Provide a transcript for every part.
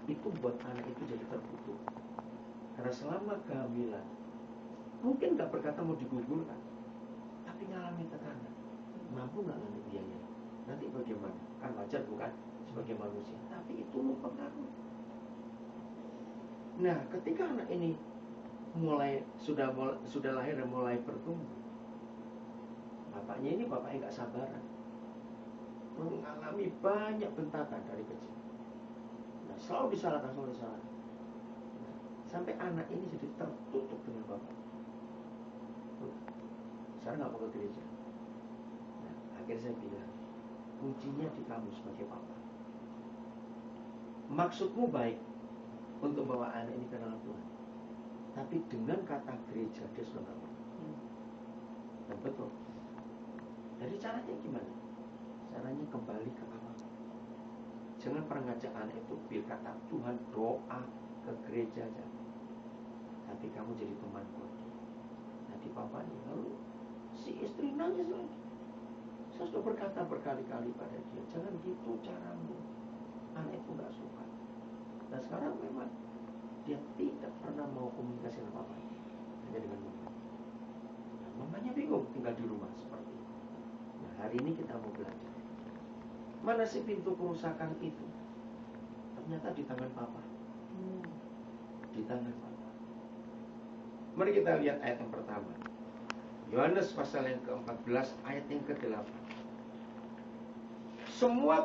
itu buat anak itu jadi terkutuk. Karena selama kehamilan mungkin gak berkata mau digugurkan, tapi ngalami tekanan. Mampu gak ngalami biaya? Nanti bagaimana? Kan wajar bukan sebagai manusia, tapi itu mempengaruhi. Nah, ketika anak ini sudah lahir dan mulai bertumbuh, bapaknya nggak sabaran, mengalami banyak bentakan dari kecil. Nah, selalu disalahkan. Nah, sampai anak ini jadi tertutup dengan bapak. Saya nggak mau ke gereja. Nah, akhirnya saya bilang, kuncinya di kamu sebagai papa. Maksudmu baik untuk bawa anak ini ke dalam Tuhan, tapi dengan kata gereja dia sudah nggak mau. Dan betul. Jadi caranya gimana? Caranya kembali ke awal. Jangan pernah ngajak anak itu biar kata Tuhan, doa ke gereja aja. Tapi kamu jadi teman buat dia. Nanti papanya, lalu si istri nangis lagi. Saya sudah berkata berkali-kali pada dia, jangan gitu caramu. Anak itu gak suka. Dan sekarang memang dia tidak pernah mau komunikasi dengan papanya, hanya dengan mamanya. Nah, mamanya bingung tinggal di rumah seperti itu. Nah, hari ini kita mau belajar. Mana sih pintu kerusakan itu? Ternyata di tangan papa. Di tangan papa. Mari kita lihat ayat yang pertama. Yohanes pasal yang ke-14 ayat yang ke-8. Semua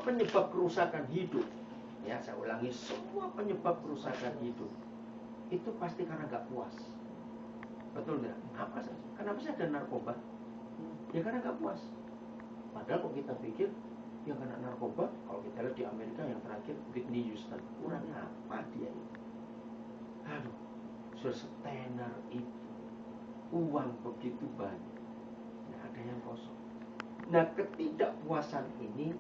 penyebab kerusakan hidup, ya saya ulangi, semua penyebab kerusakan hidup itu pasti karena gak puas. Betul nggak? Kenapa sih ada narkoba? Ya karena gak puas. Padahal kalau kita pikir yang kena narkoba, kalau kita lihat di Amerika yang terakhir Whitney Houston, kurang apa dia itu? Aduh, sudah setenar itu, uang begitu banyak, nah ada yang kosong. Nah, ketidakpuasan ini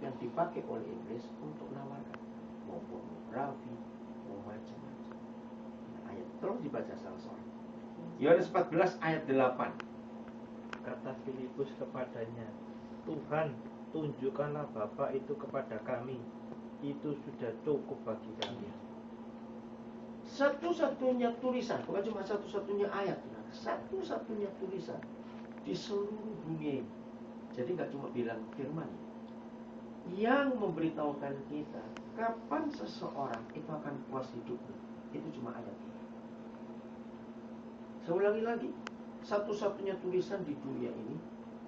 yang dipakai oleh iblis untuk menawarkan mau pornografi, mau macam-macam. Nah, ayat tolong dibaca salah-salah. Yohanes 14 ayat 8. Kata Filipus kepadanya, Tuhan, tunjukkanlah Bapa itu kepada kami. Itu sudah cukup bagi kami. Satu-satunya tulisan, bukan cuma satu-satunya ayat, satu-satunya tulisan di seluruh dunia ini. Jadi nggak cuma bilang firman, yang memberitahukan kita kapan seseorang itu akan puas hidupnya, itu cuma ayat ini. Saya ulangi lagi, satu-satunya tulisan di dunia ini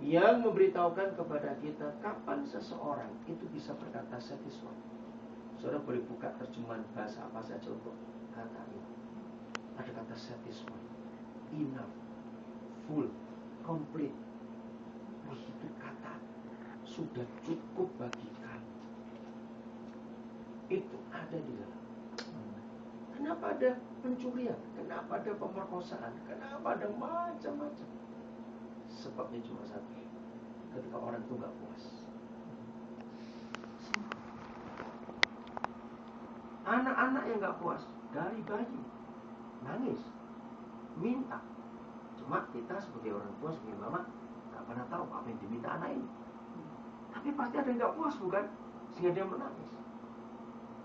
yang memberitahukan kepada kita kapan seseorang itu bisa berkata satisfied. Saudara boleh buka terjemahan bahasa apa saja untuk kata ini. Ada kata satisfied, enough, full, complete. Itu kata sudah cukup bagi kami. Itu ada di dalam. Kenapa ada pencurian? Kenapa ada pemerkosaan? Kenapa ada macam-macam? Sebabnya cuma satu. Ketika orang itu gak puas. Anak-anak yang gak puas dari bayi nangis, minta. Cuma kita sebagai orang tua, sebagai mama, gak pernah tahu apa yang diminta anak ini. Tapi pasti ada yang gak puas, bukan? Sehingga dia menangis.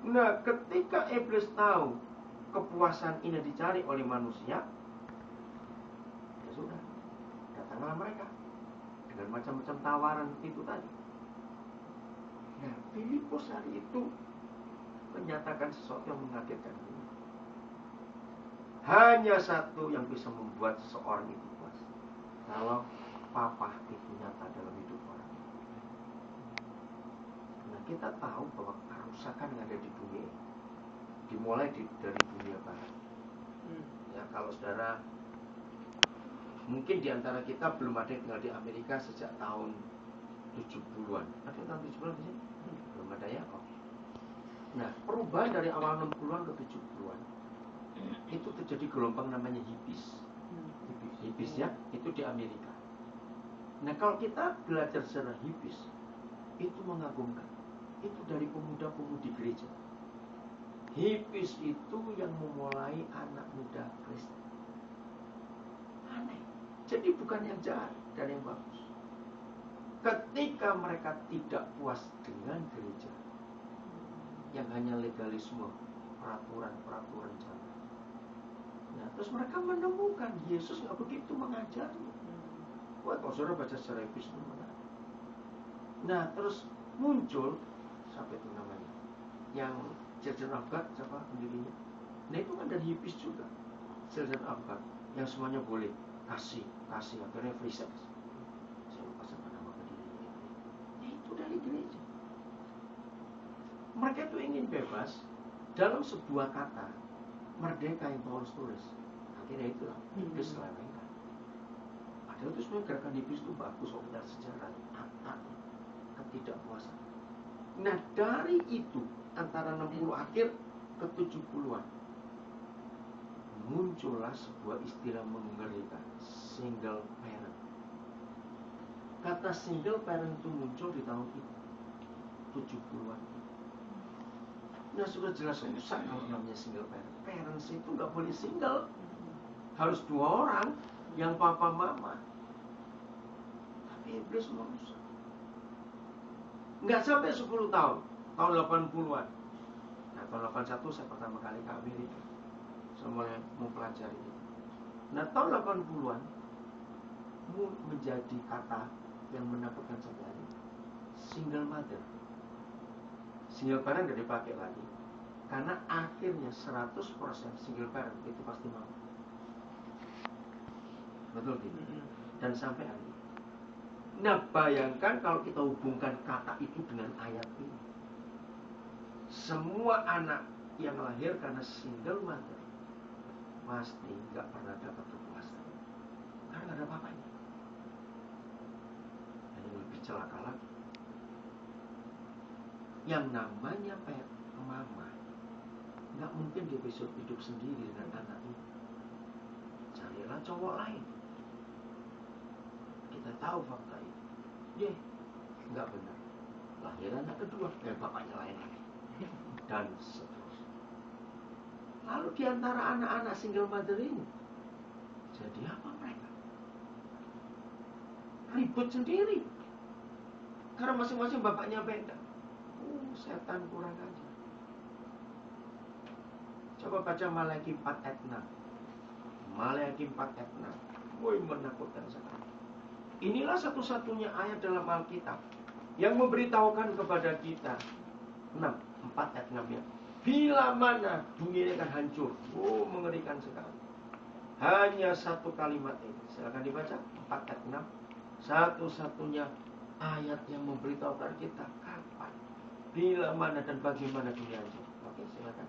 Nah, ketika iblis tahu kepuasan ini dicari oleh manusia, ya sudah, datanglah mereka dengan macam-macam tawaran itu tadi. Nah, Filipus hari itu menyatakan sesuatu yang mengagetkan ini. Hanya satu yang bisa membuat seseorang itu puas, kalau papa itu nyata dalam hidup orang. Nah, kita tahu bahwa kerusakan yang ada di dunia ini dimulai dari dunia barat. Ya, kalau saudara mungkin di antara kita belum ada yang tinggal di Amerika sejak tahun 70-an. Ada yang tahun 70-an di sini? Belum ada ya? Oke. Nah, perubahan dari awal 60-an ke 70-an itu terjadi gelombang namanya hippies. Hippies ya, itu di Amerika. Nah, kalau kita belajar sejarah hippies, itu mengagumkan. Itu dari pemuda-pemudi gereja. Hippies itu yang memulai anak muda Kristen. Aneh. Jadi bukan yang jahat dan yang bagus. Ketika mereka tidak puas dengan gereja, yang hanya legalisme, peraturan jalan. Nah, terus mereka menemukan Yesus nggak begitu mengajarnya. Wah, kalau saudara baca secara epistemologi. Nah, terus muncul siapa itu namanya? Yang Children of God, siapa pendirinya? Nah, itu kan dari hippies juga. Children of God, yang semuanya boleh kasih, akhirnya free sex. Saya lupa siapa nama pendirinya. Ya, itu dari gereja. Mereka itu ingin bebas dalam sebuah kata merdeka yang Paulus tulis. Akhirnya itulah diselewengkan. Padahal itu sebenarnya gerakan hippies itu bagus kalau kita sejarah ketidakpuasan. Nah, dari itu antara 60 akhir ke 70-an muncullah sebuah istilah mengerikan, single parent. Kata single parent itu muncul di tahun itu 70-an. Nah, sudah jelas rusak kalau namanya single parent. Parents itu nggak boleh single, harus 2 orang yang papa mama. Tapi iblis merusak. Nggak sampai 10 tahun 80-an. Nah, tahun 81 saya pertama kali ke Amerika. Saya mulai mempelajari itu. Nah, tahun 80-an menjadi kata yang menakutkan sampai hari ini. Single mother. Single parent nggak dipakai lagi. Karena akhirnya 100% single parent itu pasti mau. Betul gitu. Dan sampai hari ini. Nah, bayangkan kalau kita hubungkan kata itu dengan ayat ini. Semua anak yang lahir karena single mother pasti nggak pernah dapat kepuasan. Karena nggak ada papanya. Dan yang lebih celaka lagi, yang namanya mama nggak mungkin dia besok hidup sendiri dengan anak ini. Carilah cowok lain. Kita tahu fakta itu. Dia nggak benar. Lahir anak kedua, bapaknya lain lagi. Dan seterusnya. Lalu di antara anak-anak single mother ini, jadi apa mereka? Ribut sendiri. Karena masing-masing bapaknya beda. Setan kurang aja. Coba baca Malaki 4 ayat 6. Malaki 4 ayat 6. Woi, menakutkan sekali. Inilah satu-satunya ayat dalam Alkitab yang memberitahukan kepada kita 4 ayat 6 ya. Bila mana dunia ini akan hancur. Mengerikan sekali. Hanya satu kalimat ini. Silakan dibaca 4 ayat 6. Satu-satunya ayat yang memberitahukan kita kapan, bila mana dan bagaimana dunia hancur. Oke, silakan.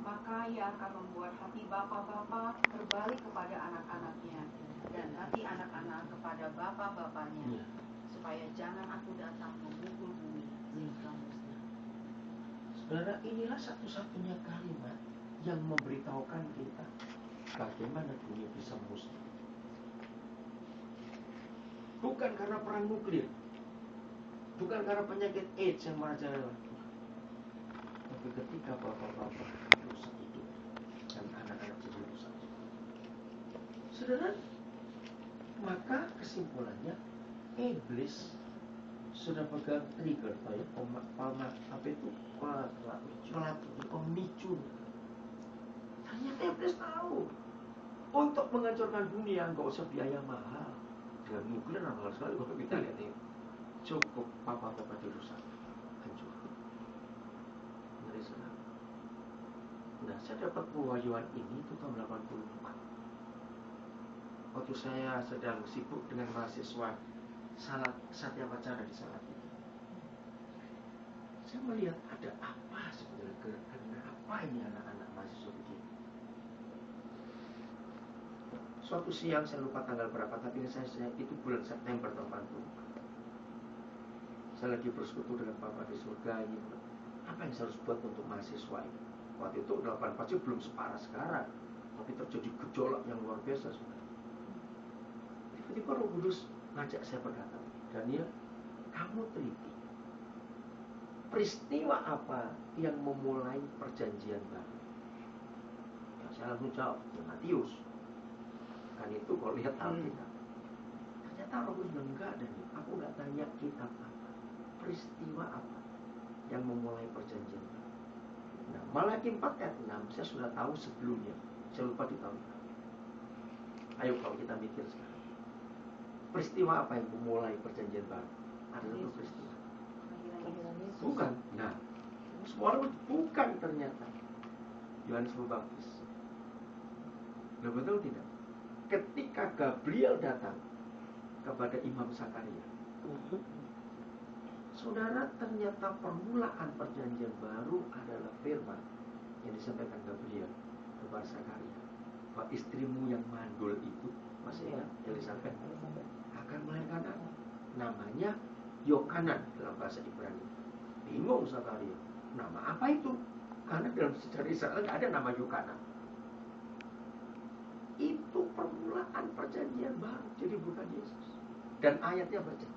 Maka ia akan membuat hati bapa-bapa berbalik kepada anak-anaknya, dan hati anak-anak kepada bapa-bapanya, supaya jangan aku datang memukul bumi sehingga musnah. Saudara, inilah satu-satunya kalimat yang memberitahukan kita bagaimana dunia bisa musnah. Bukan karena perang nuklir, bukan karena penyakit AIDS yang merajalela, tapi ketika bapak-bapak rusak hidup dan anak-anak jadi rusak. Saudara, maka kesimpulannya iblis sudah pegang trigger, pemicu. Ternyata iblis tahu untuk menghancurkan dunia nggak usah biaya mahal. Dengan nuklir mahal sekali kalau kita lihat ini. Cukup papa-papa dirusak, hancur. Ngeri sekali. Nah, saya dapat pewahyuan ini itu tahun 84. Waktu saya sedang sibuk dengan mahasiswa Satya Wacana di Salatiga. Saya melihat ada apa sebenarnya, kenapa ini anak-anak mahasiswa begini. Suatu siang, saya lupa tanggal berapa, tapi saya itu bulan September tahun 84. Saya lagi bersekutu dengan Bapak di surga ini. Apa yang saya harus buat untuk mahasiswa ini? Waktu itu 84 sih belum separah sekarang, tapi terjadi gejolak yang luar biasa sebenarnya. Tiba-tiba Roh Kudus ngajak saya berkata, Daniel, kamu teliti peristiwa apa yang memulai perjanjian baru? Ya, saya langsung jawab, Matius. Kan itu kalau lihat Alkitab. Ternyata Roh Kudus bilang, enggak, Daniel, aku enggak tanya kitab apa, peristiwa apa yang memulai perjanjian baru. Malaki 4 ayat 6 saya sudah tahu sebelumnya. Saya lupa di tahun berapa. Ayo kalau kita mikir sekarang. Peristiwa apa yang memulai perjanjian baru? Ada satu peristiwa. Bukan. Nah, semua orang bukan ternyata. Yohanes Pembaptis. Nah, betul tidak? Ketika Gabriel datang kepada Imam Zakaria, saudara, ternyata permulaan perjanjian baru adalah firman yang disampaikan Gabriel kepada Zakaria, bahwa istrimu yang mandul itu, masih ingat, Elisabeth, akan melahirkan anak, namanya Yohanan dalam bahasa Ibrani. Bingung Zakaria, nama apa itu? Karena dalam sejarah Israel nggak ada nama Yohanan. Itu permulaan perjanjian baru, jadi bukan Yesus. Dan ayatnya baca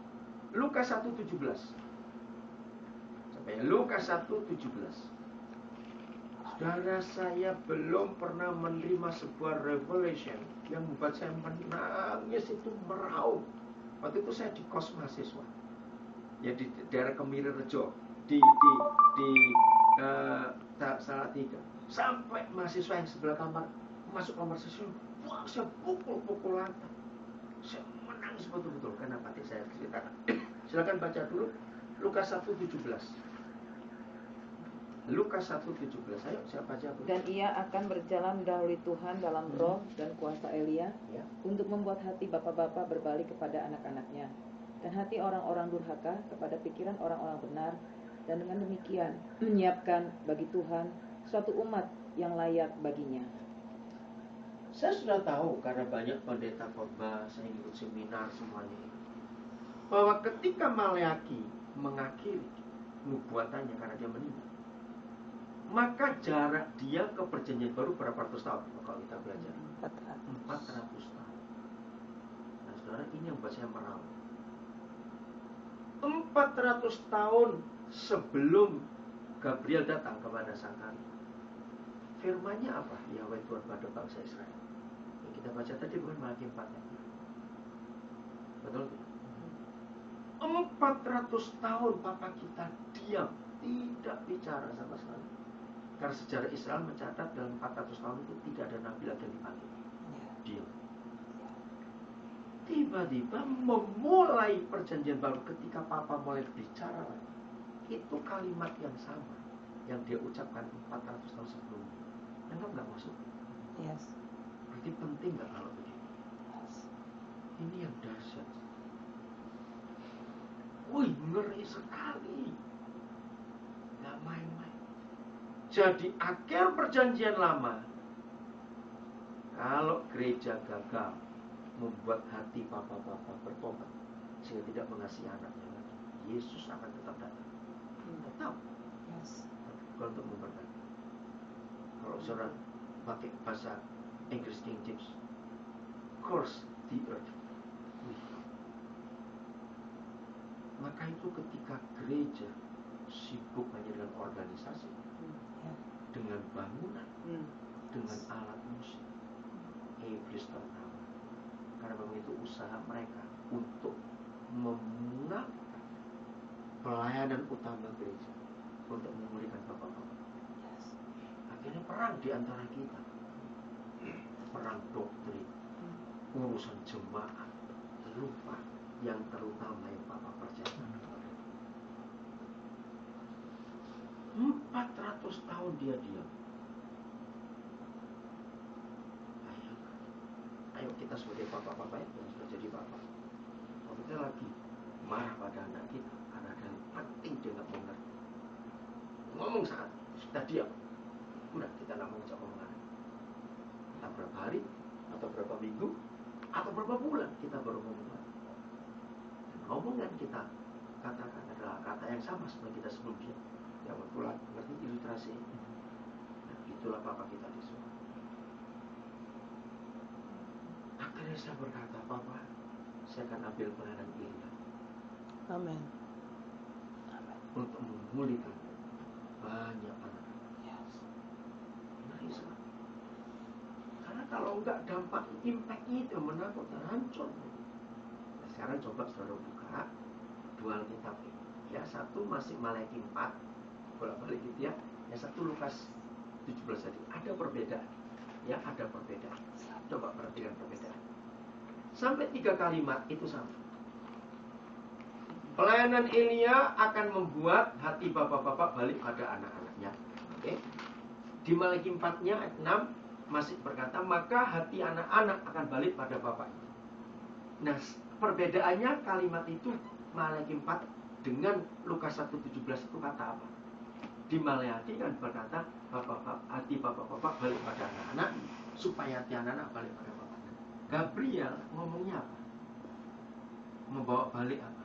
Lukas 1:17. Sampai Lukas 1:17. Saudara, saya belum pernah menerima sebuah revelation yang membuat saya menangis itu meraung. Waktu itu saya di kos mahasiswa, ya di daerah Kemirejo, di Salatiga. Sampai mahasiswa yang sebelah kamar masuk kamar saya pukul lantai. Saya menangis betul-betul karena batin saya ceritakan. Silakan baca dulu Lukas 1:17. Lukas 1:17. Ayo saya baca dulu. Dan ia akan berjalan mendahului Tuhan dalam roh dan kuasa Elia, Ya. untuk membuat hati bapak-bapak berbalik kepada anak-anaknya, dan hati orang-orang durhaka kepada pikiran orang-orang benar, dan dengan demikian menyiapkan bagi Tuhan suatu umat yang layak baginya. Saya sudah tahu karena banyak pendeta khotbah, saya ikut seminar semuanya, bahwa ketika Maleaki mengakhiri nubuatannya karena dia meninggal, maka jarak dia ke perjanjian baru berapa ratus tahun? Kalau kita belajar 400 tahun. Nah saudara, ini yang buat saya meraung. 400 tahun sebelum Gabriel datang kepada Zakaria, firman-Nya apa? Yahweh Tuhan pada bangsa Israel. Yang kita baca tadi bukan Malaki 4 ya? Betul? 400 tahun Papa kita diam, tidak bicara sama sekali. Karena sejarah Israel mencatat dalam 400 tahun itu tidak ada nabi lagi yang dipanggil. Diam. Tiba-tiba memulai perjanjian baru ketika Papa mulai bicara lagi. Itu kalimat yang sama yang dia ucapkan 400 tahun sebelumnya. Anggap nggak masuk? Yes. Berarti penting nggak kalau begitu? Ini yang dahsyat. Wih, ngeri sekali. Nggak main-main. Jadi akhir perjanjian lama, kalau gereja gagal membuat hati papa-papa bertobat sehingga tidak mengasihi anaknya lagi, Yesus akan tetap datang. Tetap. Yes. Bukan untuk memberkati. Kalau saudara pakai bahasa Inggris King James, curse the earth. Maka itu ketika gereja sibuk hanya dengan organisasi, dengan bangunan, dengan alat musik, iblis tertawa. Karena memang itu usaha mereka untuk memunahkan pelayanan utama gereja, untuk memulihkan bapak-bapak. Akhirnya perang di antara kita, perang doktrin, urusan jemaat, lupa yang terutama yang Bapak percaya. 400 tahun dia diam. Ayo kita sebagai bapak-bapak yang sudah jadi bapak, kalau kita lagi marah pada anak kita karena ada yang penting dia nggak mengerti, ngomong saat sudah diam, udah kita nggak mengajak omongan. Kita berapa hari atau berapa minggu atau berapa bulan kita baru ngomong. Omongan kita katakan adalah kata yang sama seperti kita sebelum dia. Yang betulan, ngerti ilustrasi. Nah, itulah Papa kita di surga. Akhirnya saya berkata, Papa, saya akan ambil peranan Ilya. Amin. Untuk memulihkan banyak anak. Yes. Karena kalau enggak dampak impact-nya itu menakutkan, hancur. Nah, sekarang coba saudara buka dua Alkitab ini. Ya, satu masih Malaki 4, bolak-balik gitu ya. Yang satu Lukas 17 tadi. Ada perbedaan. Ya, ada perbedaan. Coba perhatikan perbedaan. Sampai 3 kalimat itu sama. Pelayanan Elia akan membuat hati bapak-bapak balik pada anak-anaknya. Oke. Di Malaki 4-nya ayat 6 masih berkata, maka hati anak-anak akan balik pada bapaknya. Nah, perbedaannya kalimat itu Malaki 4 dengan Lukas 1:17 itu kata apa? Di Malaki kan berkata, hati bapak-bapak balik pada anak-anak, supaya hati anak-anak balik pada bapaknya. Gabriel ngomongnya apa? Membawa balik apa?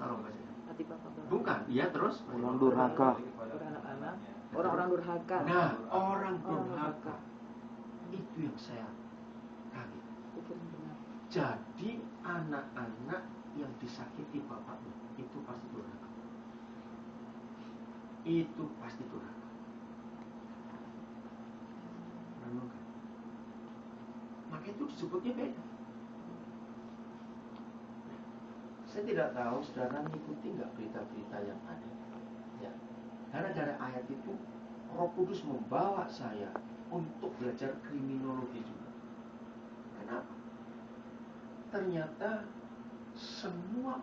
Tolong baca. Hati bapak-bapak. Bukan, ya terus Orang durhaka. Anak-anak. Orang-orang durhaka. Nah, orang durhaka itu yang saya kaget. Pikiran benar. Jadi anak-anak yang disakiti bapaknya itu pasti durhaka. Itu pasti durhaka. Renungkan. Maka itu disebutnya beda. Saya tidak tahu saudara mengikuti nggak berita-berita yang ada. Ya. Karena dari ayat itu Roh Kudus membawa saya untuk belajar kriminologi juga. Kenapa? Ternyata semua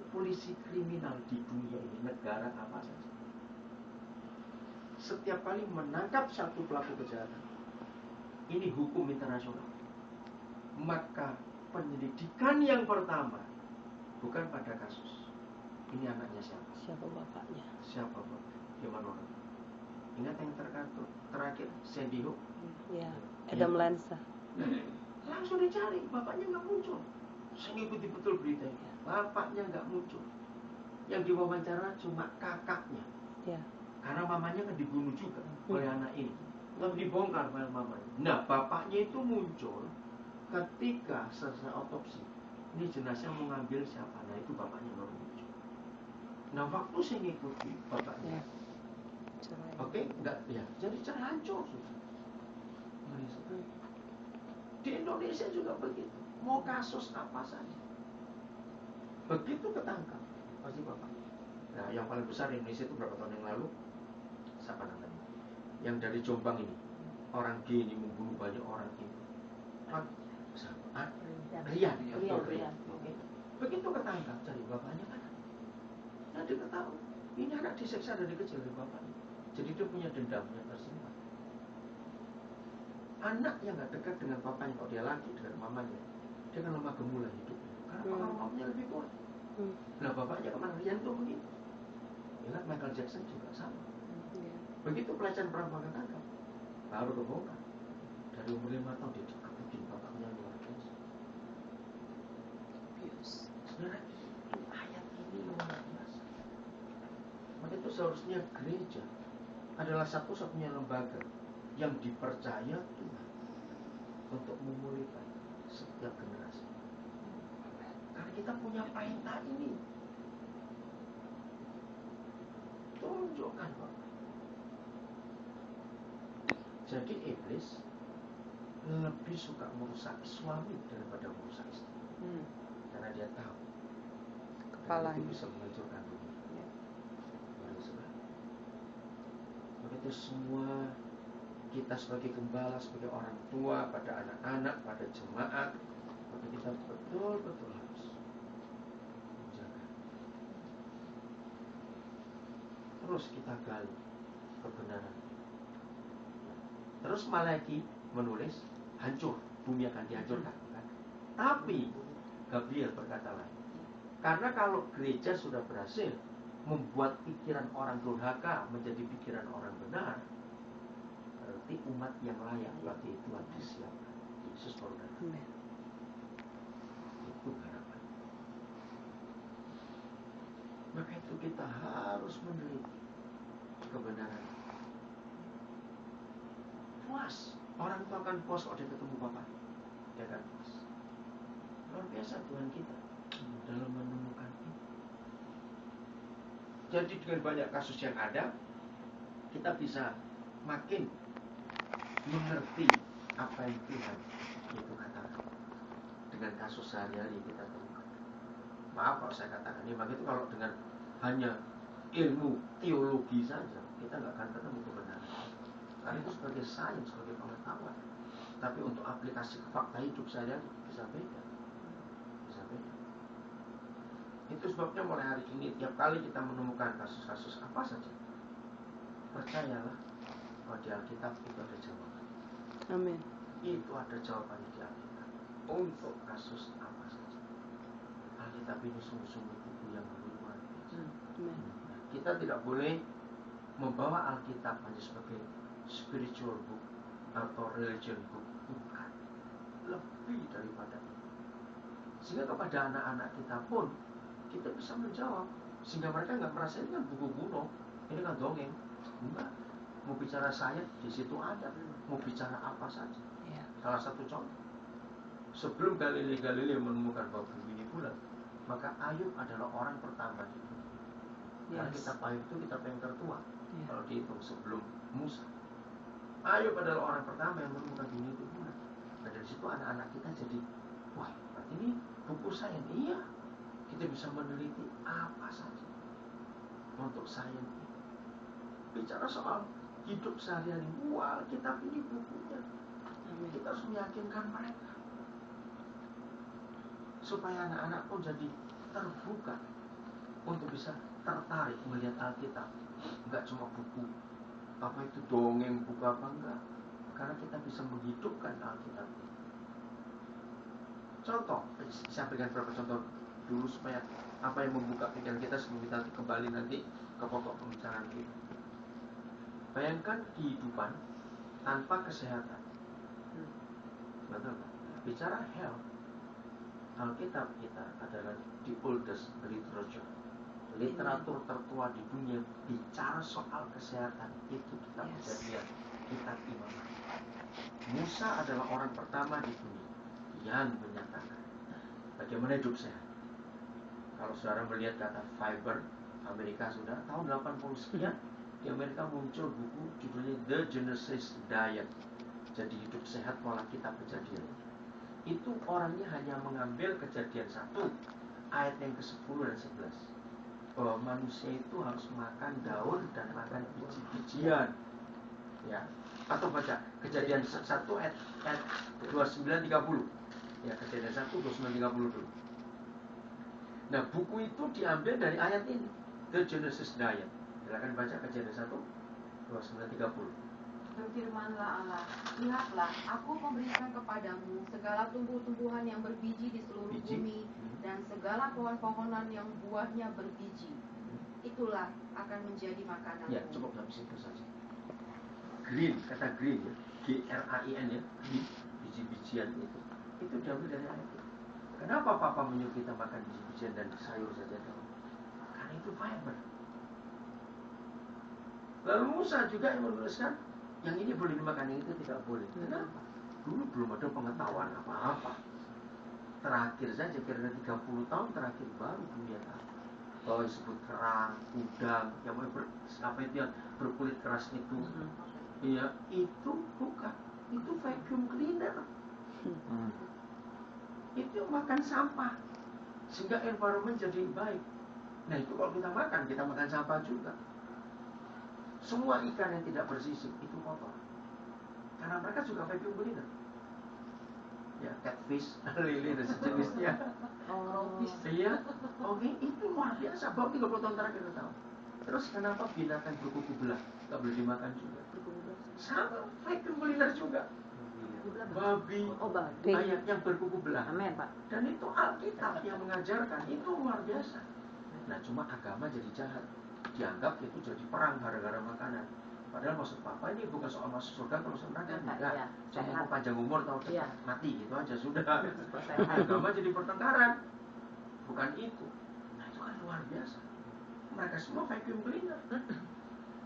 polisi kriminal di dunia ini, negara apa saja, setiap kali menangkap satu pelaku kejahatan, ini hukum internasional, maka penyelidikan yang pertama bukan pada kasus ini anaknya siapa, Siapa bapaknya? siapa bapaknya, gimana orang. Ingat yang terakhir Sandy Hook, Ya, Adam Lanza. langsung dicari, bapaknya nggak muncul. Saya ngikuti betul berita ini, bapaknya nggak muncul. Yang diwawancara cuma kakaknya, Ya. karena mamanya kan dibunuh juga oleh anak ini, lalu dibongkar oleh mamanya. Nah, bapaknya itu muncul ketika selesai otopsi. Ini jenazah mau ngambil siapa? Nah, itu bapaknya baru muncul. Nah, waktu saya ngikuti bapaknya, Cerai. oke, enggak, ya, jadi terhancur sudah. Di Indonesia juga begitu. Mau kasus apa saja, begitu ketangkap pasti bapak. Nah, yang paling besar di Indonesia itu berapa tahun yang lalu? Siapa namanya? Yang dari Jombang ini, orang G ini membunuh banyak orang ini. Rian. Oke. Begitu ketangkap cari bapaknya kan. Nah, dia ketahui ini anak disiksa dari kecil oleh bapaknya. Jadi dia punya dendamnya tersimpan. Anak yang gak dekat dengan bapaknya, kalau dia laki dengan mamanya, dia kan lemah gemulai hidupnya. Karena pengaruh mamanya lebih kuat. Nah, bapaknya kemana? Rian tuh begitu. Ingat Michael Jackson juga sama. Begitu pelecehan perempuan ketangkap, baru kebongkar. Dari umur 5 tahun dia dikebukin bapaknya luar biasa. Sebenarnya ayat ini luar biasa. Maka itu seharusnya gereja adalah satu-satunya lembaga yang dipercaya Tuhan untuk memulihkan setiap generasi. Karena kita punya pahita ini. Tunjukkan Bapak. Jadi iblis lebih suka merusak suami daripada merusak istri. Karena dia tahu Kepalanya. itu bisa menghancurkan dunia. Begitu semua kita sebagai gembala, sebagai orang tua pada anak-anak, pada jemaat, maka kita betul-betul harus menjaga. Terus kita gali kebenaran. Terus Malaki menulis, hancur, bumi akan dihancurkan. Tapi Gabriel berkata lain. Karena kalau gereja sudah berhasil membuat pikiran orang durhaka menjadi pikiran orang benar, berarti umat yang layak bagi Tuhan disiapkan. Yesus baru datang. Itu harapan. Maka itu kita harus meneliti kebenaran. Puas. Orang itu akan puas kalau dia ketemu Bapak. Dia akan puas. Luar biasa Tuhan kita dalam menemukan ini. Jadi dengan banyak kasus yang ada, kita bisa makin mengerti apa yang Tuhan itu katakan dengan kasus sehari-hari kita temukan. Maaf kalau saya katakan ini, maka itu kalau dengan hanya ilmu teologi saja kita nggak akan ketemu kebenaran. Karena itu sebagai sains, sebagai pengetahuan. Tapi untuk aplikasi ke fakta hidup saya bisa beda. Bisa beda. Itu sebabnya mulai hari ini tiap kali kita menemukan kasus-kasus apa saja, percayalah bahwa di Alkitab itu ada jawaban. Amin. Itu ada jawabannya di Alkitab. Untuk kasus apa saja. Alkitab ini sungguh-sungguh buku yang luar biasa. Amin. Kita tidak boleh membawa Alkitab hanya sebagai spiritual book atau religion book. Bukan. Lebih daripada itu. Sehingga kepada anak-anak kita pun kita bisa menjawab. Sehingga mereka nggak merasa ini kan buku kuno, ini kan dongeng. Enggak. Mau bicara sains di situ ada. Mau bicara apa saja. Ya. Salah satu contoh, sebelum Galilei menemukan bahwa bumi ini bulat, maka Ayub adalah orang pertama di dunia. Karena Yes. kitab Ayub itu kitab yang tertua. Ya. Kalau dihitung sebelum Musa, Ayub adalah orang pertama yang menemukan bumi itu bulat. Dan dari situ anak-anak kita jadi, wah, berarti ini buku sains. Iya, kita bisa meneliti apa saja untuk sains. Bicara soal hidup sehari-hari, wah, kitab ini bukunya. Amin. Kita harus meyakinkan mereka supaya anak-anak pun jadi terbuka untuk bisa tertarik melihat Alkitab. Enggak cuma buku apa itu dongeng, buku apa enggak. Karena kita bisa menghidupkan Alkitab. Contoh, saya berikan beberapa contoh dulu supaya apa yang membuka pikiran kita sebelum kita kembali nanti ke pokok pembicaraan kita. Bayangkan kehidupan tanpa kesehatan. Betul kan? Bicara health, Alkitab kita adalah the oldest literature. Literatur tertua di dunia bicara soal kesehatan itu kitab Kejadian, kitab Imam. Musa adalah orang pertama di dunia yang menyatakan bagaimana hidup sehat. Kalau saudara melihat data fiber Amerika sudah tahun 80 sekian di Amerika muncul buku judulnya The Genesis Diet. Jadi hidup sehat pola kitab Kejadian. Itu orangnya hanya mengambil Kejadian 1 ayat yang ke-10 dan 11. Bahwa manusia itu harus makan daun dan makan biji-bijian. Ya. Atau baca Kejadian 1 ayat 29-30. Ya, Kejadian 1 29-30 dulu. Nah, buku itu diambil dari ayat ini, The Genesis Diet. Silakan baca Kejadian 1 29-30. Berfirmanlah Allah, lihatlah, aku memberikan kepadamu segala tumbuh-tumbuhan yang berbiji di seluruh bumi dan segala pohon-pohonan yang buahnya berbiji. Itulah akan menjadi makananmu. Ya, cukup sampai situ saja. Green, kata green ya, G-R-A-I-N ya, green, biji-bijian itu diambil dari ayat itu. Kenapa Papa menyuruh kita makan biji-bijian dan sayur saja dong? Karena itu fiber. Lalu Musa juga yang menuliskan yang ini boleh dimakan, yang itu tidak boleh. Kenapa? Dulu belum ada pengetahuan apa-apa. Terakhir saja kira-kira 30 tahun terakhir baru dunia tahu bahwa disebut kerang, udang, yang berkulit keras itu, ya itu bukan, itu vacuum cleaner. Itu makan sampah sehingga environment jadi baik. Nah itu kalau kita makan sampah juga. Semua ikan yang tidak bersisik itu kotor. Karena mereka juga vacuum cleaner. Ya, catfish, lele dan sejenisnya. Iya, oke, itu luar biasa. Baru 30 tahun terakhir kita tahu. Terus kenapa binatang berkuku belah nggak boleh dimakan juga? Sama vacuum cleaner juga. Babi, ayam yang berkuku belah. Amin, Pak. Dan itu Alkitab yang mengajarkan, itu luar biasa. Nah, cuma agama jadi jahat. Dianggap itu jadi perang gara-gara makanan. Padahal maksud Papa ini bukan soal masuk surga kalau masuk neraka, enggak. Cuma mau panjang umur atau cepat mati gitu aja sudah. Agama jadi pertengkaran. Bukan itu. Nah, itu kan luar biasa. Mereka semua vacuum cleaner.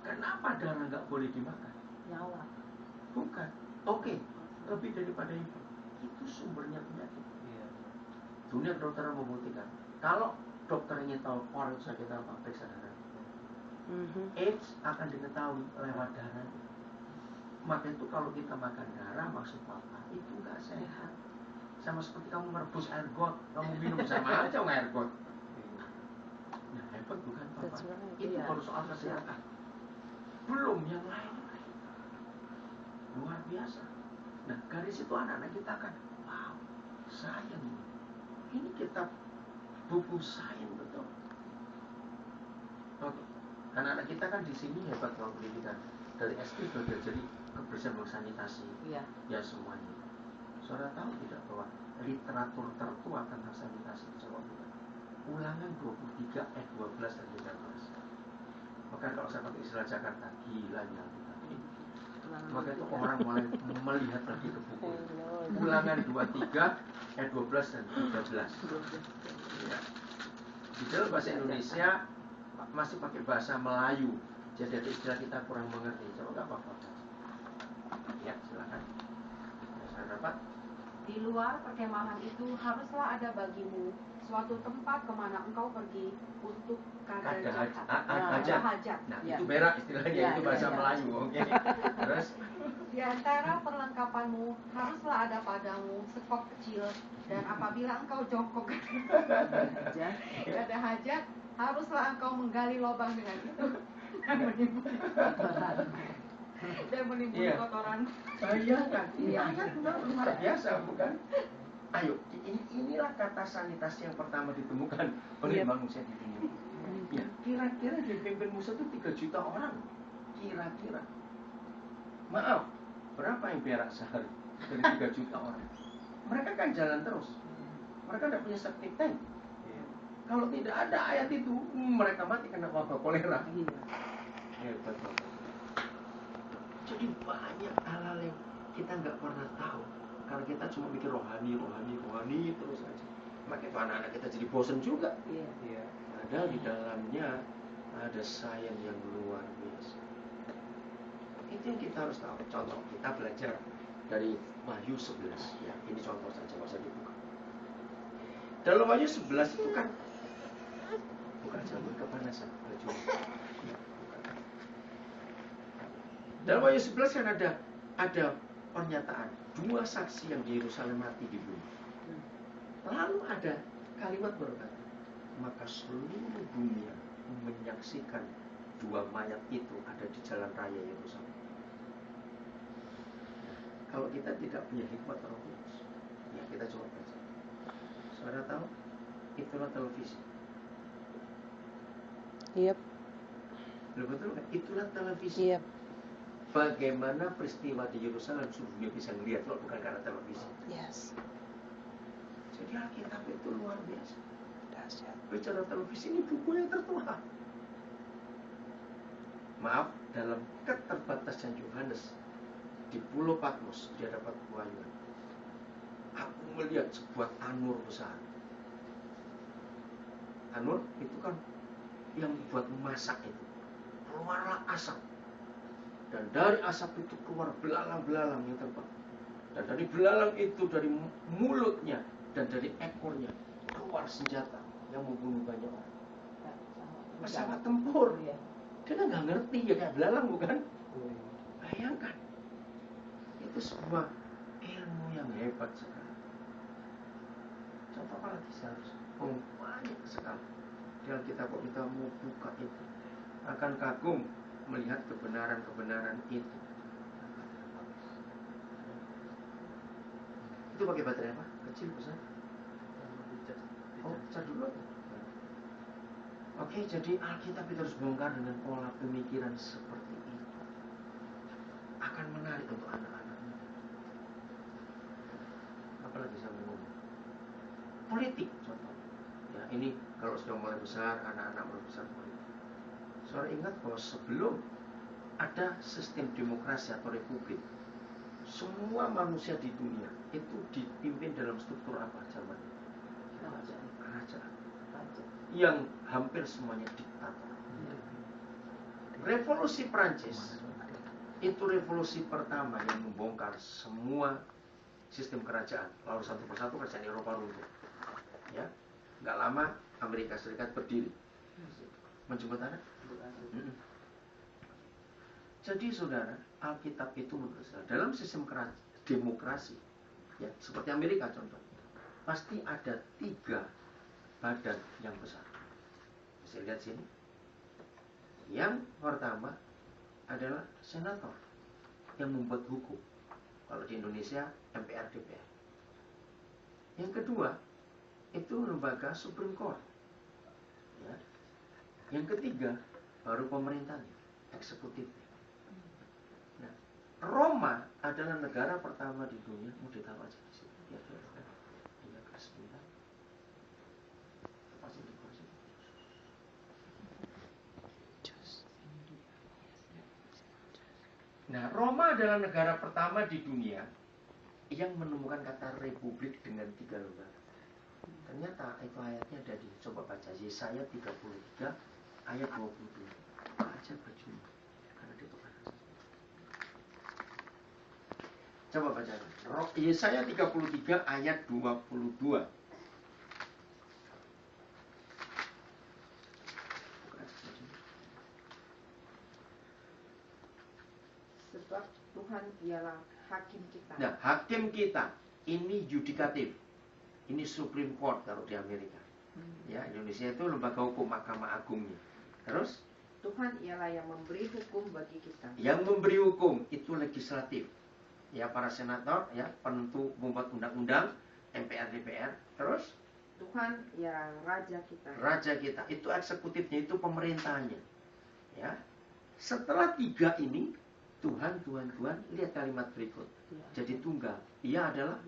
Kenapa darah nggak boleh dimakan? Nyawa. Bukan. Oke, lebih daripada itu. Itu sumbernya penyakit. Dunia kedokteran membuktikan. Kalau dokter ingin tahu orang sakit apa, periksa darah. AIDS akan diketahui lewat darah. Maka itu kalau kita makan darah, maksud Papa itu nggak sehat. Sama seperti kamu merebus air got, kamu minum sama aja air got. Nah, hebat bukan Papa? Right, Itu kalau soal kesehatan. belum yang lain. Luar biasa. Nah, dari situ anak-anak kita kan, wow, sains ini kitab buku sains betul. Oke. Anak-anak kita kan di sini hebat kalau pendidikan. Dari SD sudah jadi kebersihan sanitasi. Iya. Ya semuanya. Saudara tahu tidak bahwa literatur tertua tentang sanitasi Jawa Barat Ulangan 23 ayat 12 dan 13. Maka kalau saya pakai istilah Jakarta, gilanya kita. Maka itu orang mulai melihat lagi ke buku. Ulangan 23 ayat 12 dan 13. Ya. Di dalam bahasa Indonesia masih pakai bahasa Melayu. Jadi ada istilah kita kurang mengerti. Coba nggak apa-apa. Ya, silakan. Saya dapat. Di luar perkemahan itu haruslah ada bagimu suatu tempat kemana engkau pergi untuk Ada hajat. hajat. Nah, Ya. itu berak istilahnya, Ya, itu ya, bahasa ya. Melayu. Oke. Terus Di antara perlengkapanmu haruslah ada padamu sekop kecil, dan apabila engkau jongkok ada hajat, haruslah engkau menggali lubang dengan itu dan menimbun Iya. kotoran. bayangkan, ini ayat luar biasa, bukan? Ayo, inilah kata sanitasi yang pertama ditemukan oleh Iya. manusia di dunia. Ya, kira-kira di pimpin Musa itu 3 juta orang. Kira-kira. Maaf, berapa yang berak sehari dari 3 juta orang? Mereka kan jalan terus. Mereka tidak punya septic tank. Kalau tidak ada ayat itu, mereka mati kena wabah kolera. Hebat Bapak. Jadi banyak hal-hal yang kita nggak pernah tahu. Karena kita cuma mikir rohani terus aja. Maka itu anak-anak kita jadi bosan juga. Iya. Padahal di dalamnya ada sains yang luar biasa. Itu yang kita harus tahu. Contoh, kita belajar dari Wahyu 11. Ya, ini contoh saja, nggak usah dibuka. Dalam Wahyu 11 itu kan bukan jangan kepanasan baju. Ya, bukan. Dalam Wahyu 11 kan ada pernyataan 2 saksi yang di Yerusalem mati di bumi. Lalu ada kalimat berkata, maka seluruh dunia menyaksikan 2 mayat itu ada di jalan raya Yerusalem. Kalau kita tidak punya hikmat Roh Kudus, ya kita coba baca. Saudara tahu, itulah televisi. Yep. Betul kan? Itulah televisi. Yep. Bagaimana peristiwa di Yerusalem seluruh dunia bisa melihat kalau bukan karena televisi. Yes. Jadi Alkitab itu luar biasa. Dahsyat. Bicara televisi ini buku yang tertua. Maaf, dalam keterbatasan Yohanes di Pulau Patmos dia dapat wahyu. Aku melihat sebuah tanur besar. Tanur itu kan yang buat memasak itu. Keluarlah asap. Dan dari asap itu keluar belalang-belalang yang terbang. Dan dari belalang itu, dari mulutnya dan dari ekornya keluar senjata yang membunuh banyak orang. Pesawat tempur. Dia kan nggak ngerti ya, kayak belalang bukan? Bayangkan. Itu sebuah ilmu yang hebat sekali. Contoh apa lagi seharusnya? Banyak sekali. Di Alkitab kalau kita mau buka itu, akan kagum melihat kebenaran-kebenaran itu. Itu pakai baterai apa? Kecil, besar? Oh, cat dulu aja. Oke, jadi Alkitab itu harus bongkar dengan pola pemikiran seperti itu. Akan menarik untuk anak-anaknya. Apalagi saya mau ngomong. Politik, contoh. Ya, ini kalau sudah mulai besar, anak-anak mulai besar politik. Saudara ingat bahwa sebelum ada sistem demokrasi atau republik, semua manusia di dunia itu dipimpin dalam struktur apa zaman? Kerajaan. Yang hampir semuanya diktator. Revolusi Prancis itu revolusi pertama yang membongkar semua sistem kerajaan. Lalu satu persatu kerajaan Eropa runtuh. Ya, nggak lama Amerika Serikat berdiri. Menjembatana. Jadi saudara, Alkitab itu menurut saya dalam sistem demokrasi, ya seperti Amerika contoh, pasti ada 3 badan yang besar. Bisa lihat sini. Yang pertama adalah senator yang membuat hukum. Kalau di Indonesia MPR DPR. Yang kedua itu lembaga Supreme Court. Ya. Yang ketiga baru pemerintahnya, eksekutifnya. Nah, Roma adalah negara pertama di dunia. Mau ditaruh aja di sini. Ya, ini agak sebentar. Nah, Roma adalah negara pertama di dunia yang menemukan kata republik dengan 3 lembaga. Ternyata itu ayatnya ada di, coba baca Yesaya 33 ayat 22. Baca percuma karena dia bukan. Coba baca. Yesaya 33 ayat 22. Sebab Tuhan ialah hakim kita. Nah, hakim kita ini yudikatif. Ini Supreme Court kalau di Amerika. Ya, Indonesia itu lembaga hukum, Mahkamah Agungnya. Terus Tuhan ialah yang memberi hukum bagi kita. yang memberi hukum itu legislatif. Ya, para senator, ya, penentu membuat undang-undang, MPR DPR. Terus Tuhan ialah raja kita. raja kita itu eksekutifnya, itu pemerintahnya. Ya. Setelah 3 ini Tuhan, lihat kalimat berikut. Jadi tunggal. Ia adalah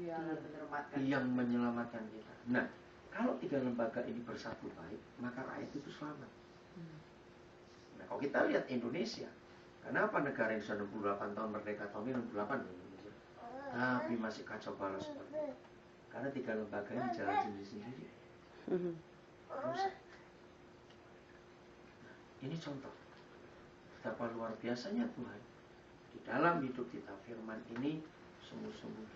yang menyelamatkan kita. Nah, kalau 3 lembaga ini bersatu baik, maka rakyat itu selamat. Nah, kalau kita lihat Indonesia, kenapa negara yang sudah 68 tahun merdeka, tahun ini 68 Indonesia, tapi masih kacau balau seperti itu. Karena 3 lembaga ini jalan sendiri-sendiri. Rusak. Nah, ini contoh betapa luar biasanya Tuhan di dalam hidup kita. Firman ini sungguh-sungguh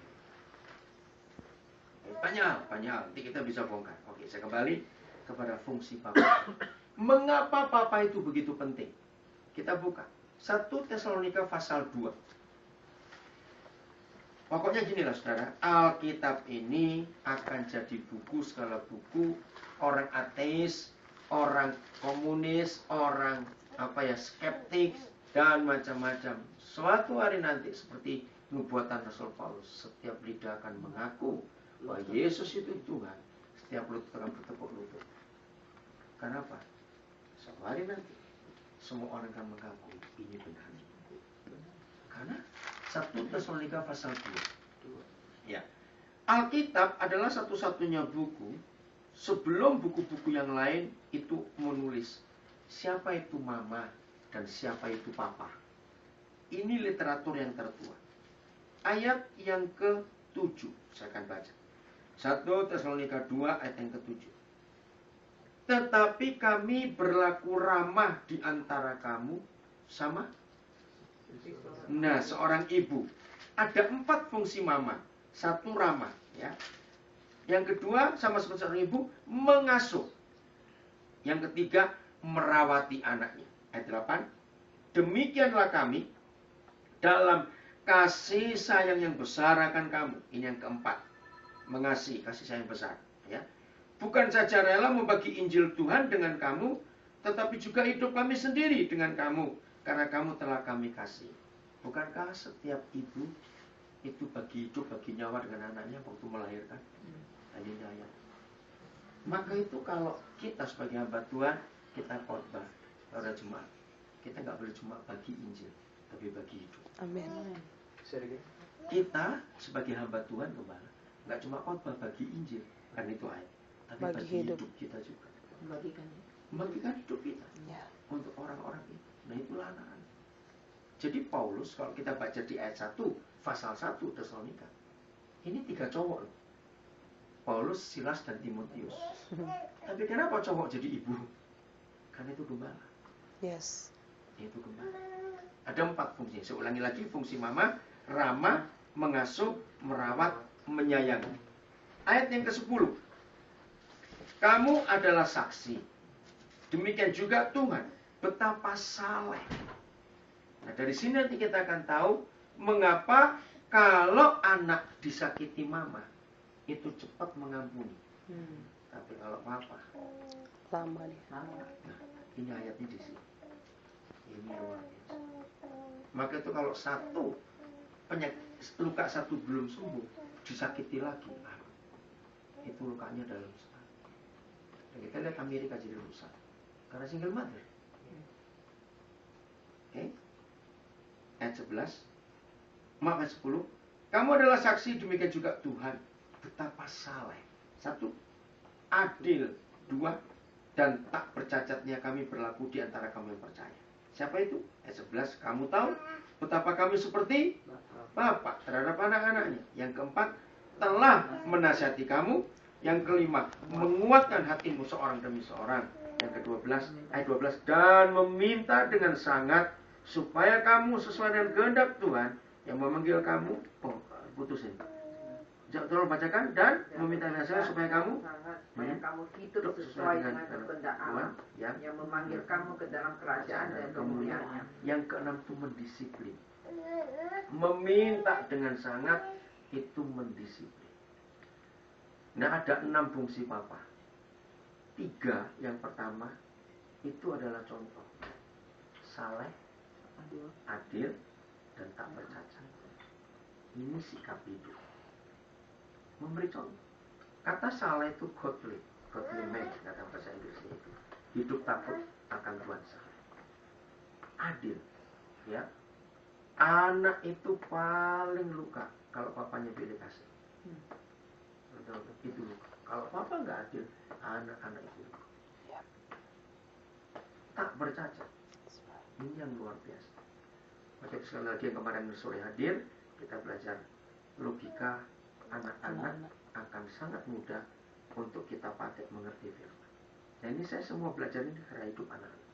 banyak. Nanti kita bisa bongkar. Oke, saya kembali kepada fungsi Papa. Mengapa Papa itu begitu penting? Kita buka 1 Tesalonika pasal 2. Pokoknya ginilah saudara, Alkitab ini akan jadi buku segala buku. Orang ateis, orang komunis, orang skeptik dan macam-macam. Suatu hari nanti seperti nubuatan Rasul Paulus, setiap lidah akan mengaku bahwa Yesus itu Tuhan. Setiap lutut akan bertepuk lutut. Kenapa? Suatu hari nanti semua orang akan mengaku ini benar. Karena 1 Tesalonika pasal 2. Ya. Alkitab adalah satu-satunya buku sebelum buku-buku yang lain itu menulis siapa itu mama dan siapa itu papa. Ini literatur yang tertua. Ayat yang ke-7 saya akan baca. 1 Tesalonika 2 ayat yang ke-7. Tetapi kami berlaku ramah di antara kamu sama. Nah, seorang ibu. Ada 4 fungsi mama. 1 ramah, ya. Yang kedua, sama seperti seorang ibu, mengasuh. Yang ketiga, merawati anaknya. Ayat 8. Demikianlah kami dalam kasih sayang yang besar akan kamu. Ini yang keempat. Mengasihi, kasih sayang besar, ya. Bukan saja rela membagi Injil Tuhan dengan kamu, tetapi juga hidup kami sendiri dengan kamu, karena kamu telah kami kasih. Bukankah setiap ibu itu bagi hidup, bagi nyawa dengan anaknya waktu melahirkan? Tadi ayat. Maka itu kalau kita sebagai hamba Tuhan, kita khotbah pada jemaat, kita nggak boleh cuma bagi Injil, tapi bagi hidup. Amin. Kita sebagai hamba Tuhan kembali, nggak cuma khotbah bagi Injil, kan itu ayat, tapi bagi hidup kita juga. Membagikan hidup kita untuk orang-orang itu. Nah, itulah anak-anak. Jadi Paulus, kalau kita baca di ayat 1 pasal 1 Tesalonika, ini 3 cowok loh. Paulus, Silas, dan Timotius. Tapi kenapa cowok jadi ibu? Karena itu gembala. Yes. Itu gembala. Ada 4 fungsi. Saya ulangi lagi, fungsi mama, ramah, mengasuh, merawat, menyayangi. Ayat yang ke-10. Kamu adalah saksi. Demikian juga Tuhan. Betapa saleh. Nah, dari sini nanti kita akan tahu mengapa kalau anak disakiti mama itu cepat mengampuni. Tapi kalau papa Lama dia. nah, ini ayatnya di sini. Ini luar biasa. Maka itu kalau satu luka satu belum sembuh, disakiti lagi, itu lukanya dalam sekali. Dan kita lihat Amerika jadi rusak karena single mother. Ayat 11, ayat 10, kamu adalah saksi, demikian juga Tuhan betapa saleh. 1, adil. 2, dan tak bercacatnya kami berlaku di antara kamu yang percaya. Siapa itu? Ayat 11, kamu tahu betapa kami seperti Bapa terhadap anak-anaknya. Yang keempat, telah menasihati kamu. Yang kelima, menguatkan hatimu seorang demi seorang. Yang ke-12, ayat 12, dan meminta dengan sangat supaya kamu sesuai dengan kehendak Tuhan yang memanggil kamu. Putusin. Tolong bacakan. Dan meminta dengan sangat supaya kamu hidup sesuai dengan kehendak Allah yang memanggil kamu ke dalam kerajaan dan kemuliaannya. Yang keenam itu mendisiplin. Meminta dengan sangat itu mendisiplin. Nah, ada 6 fungsi Papa. 3 yang pertama itu adalah contoh. Saleh, adil, dan tak bercacat. Ini sikap hidup. Memberi contoh. Kata saleh itu godly man, kata bahasa Inggrisnya itu. Hidup takut akan Tuhan saleh. Adil, ya. Anak itu paling luka kalau papanya pilih kasih. Itu luka. Kalau papa nggak adil, anak-anak itu luka. Tak bercacat. Ini yang luar biasa. Maka sekali lagi yang kemarin sore hadir, kita belajar logika anak-anak akan sangat mudah untuk kita pakai mengerti firman. Dan ini saya semua belajar ini karena hidup anak-anak.